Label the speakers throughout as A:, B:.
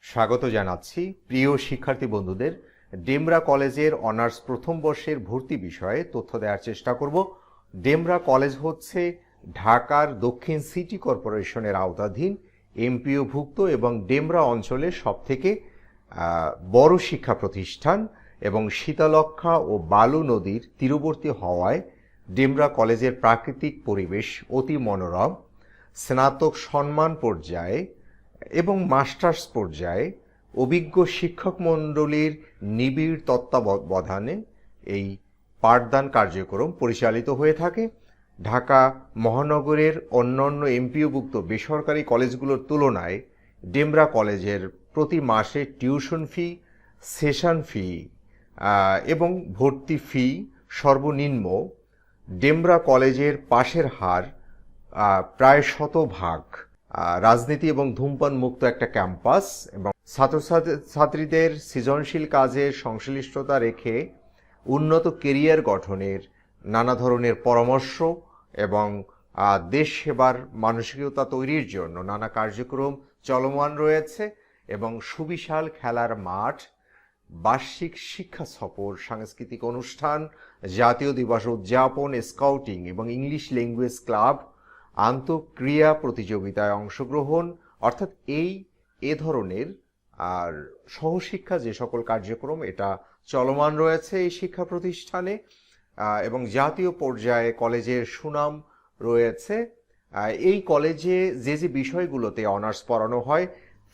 A: স্বাগত জানাচ্ছি প্রিয় শিক্ষার্থী বন্ধুদের। ডেমরা কলেজের অনার্স প্রথম বর্ষের ভর্তি বিষয়ে তথ্য দেওয়ার চেষ্টা করব। ডেমরা কলেজ হচ্ছে ঢাকার দক্ষিণ সিটি কর্পোরেশনের আওতাধীন এমপিওভুক্ত এবং ডেমরা অঞ্চলের সবথেকে বড় শিক্ষা প্রতিষ্ঠান এবং শীতলক্ষ্যা ও বালু নদীর তীরবর্তী হওয়ায় ডেমরা কলেজের প্রাকৃতিক পরিবেশ অতি মনোরম। স্নাতক সম্মান পর্যায়ে এবং মাস্টার্স পর্যায়ে অভিজ্ঞ শিক্ষক মণ্ডলীর নিবিড় তত্ত্বাবধানে এই পাঠদান কার্যক্রম পরিচালিত হয়ে থাকে। ঢাকা মহানগরের অন্যান্য এমপিওভুক্ত বেসরকারি কলেজগুলোর তুলনায় ডেমরা কলেজের প্রতি মাসে টিউশন ফি, সেশন ফি এবং ভর্তি ফি সর্বনিম্ন। ডেমরা কলেজের পাশের হার প্রায় 100%। রাজনীতি এবং ধূমপান মুক্ত একটা ক্যাম্পাস এবং ছাত্রছাত্রীদের সৃজনশীল কাজে সংশ্লিষ্টতা রেখে উন্নত কেরিয়ার গঠনের নানা ধরনের পরামর্শ এবং দেশ সেবার মানসিকতা তৈরির জন্য নানা কার্যক্রম চলমান রয়েছে এবং সুবিশাল খেলার মাঠ, বার্ষিক শিক্ষা সফর, সাংস্কৃতিক অনুষ্ঠান, জাতীয় দিবস উদযাপন, স্কাউটিং এবং ইংলিশ ল্যাঙ্গুয়েজ ক্লাব, আন্তঃক্রিয়া প্রতিযোগিতায় অংশগ্রহণ, অর্থাৎ এ ধরনের আর সহশিক্ষা যে সকল কার্যক্রম এটা চলমান রয়েছে এই শিক্ষা প্রতিষ্ঠানে এবং জাতীয় পর্যায়ে কলেজের সুনাম রয়েছে। এই কলেজে যে বিষয়গুলোতে অনার্স পড়ানো হয়,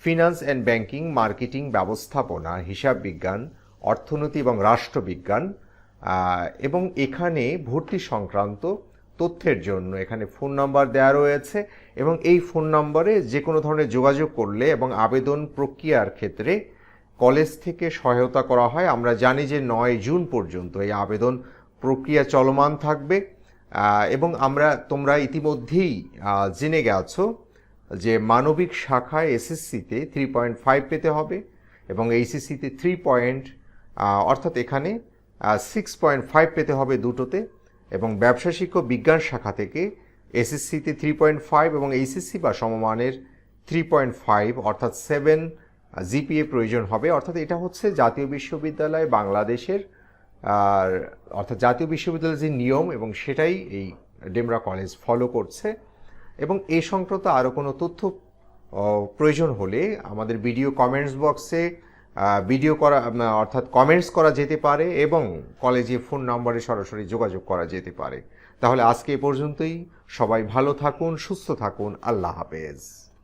A: ফিনান্স অ্যান্ড ব্যাংকিং, মার্কেটিং, ব্যবস্থাপনা, হিসাব বিজ্ঞান, অর্থনীতি এবং রাষ্ট্রবিজ্ঞান। এবং এখানে ভর্তি সংক্রান্ত তথ্যের জন্য এখানে ফোন নাম্বার দেওয়া রয়েছে এবং এই ফোন নম্বরে যে কোনো ধরনের যোগাযোগ করলে এবং আবেদন প্রক্রিয়ার ক্ষেত্রে কলেজ থেকে সহায়তা করা হয়। আমরা জানি যে 9 জুন পর্যন্ত এই আবেদন প্রক্রিয়া চলমান থাকবে এবং তোমরা ইতিমধ্যেই জেনে গেছো যে মানবিক শাখায় এসএসসিতে 3.5 পেতে হবে এবং এইচএসসিতে 3 অর্থাৎ এখানে 6.5 পেতে হবে দুটোতে, এবং ব্যবসা শিক্ষক বিজ্ঞান শাখা থেকে এসএসসিতে 3.5 এবং এইচএসসি বা সমমানের 3.5 অর্থাৎ 7 জিপিএ প্রয়োজন হবে। অর্থাৎ এটা হচ্ছে জাতীয় বিশ্ববিদ্যালয় বাংলাদেশের অর্থাৎ জাতীয় বিশ্ববিদ্যালয়ের যে নিয়ম এবং সেটাই এই ডেমরা কলেজ ফলো করছে। এবং এ সংক্রান্ত আরও কোনো তথ্য প্রয়োজন হলে আমাদের ভিডিও কমেন্টস বক্সে অর্থাৎ কমেন্টস করা যেতে পারে এবং কলেজে ফোন নম্বরে সরাসরি যোগাযোগ করা যেতে পারে। তাহলে আজকে এ পর্যন্তই। সবাই ভালো থাকুন, সুস্থ থাকুন। আল্লাহ হাফেজ।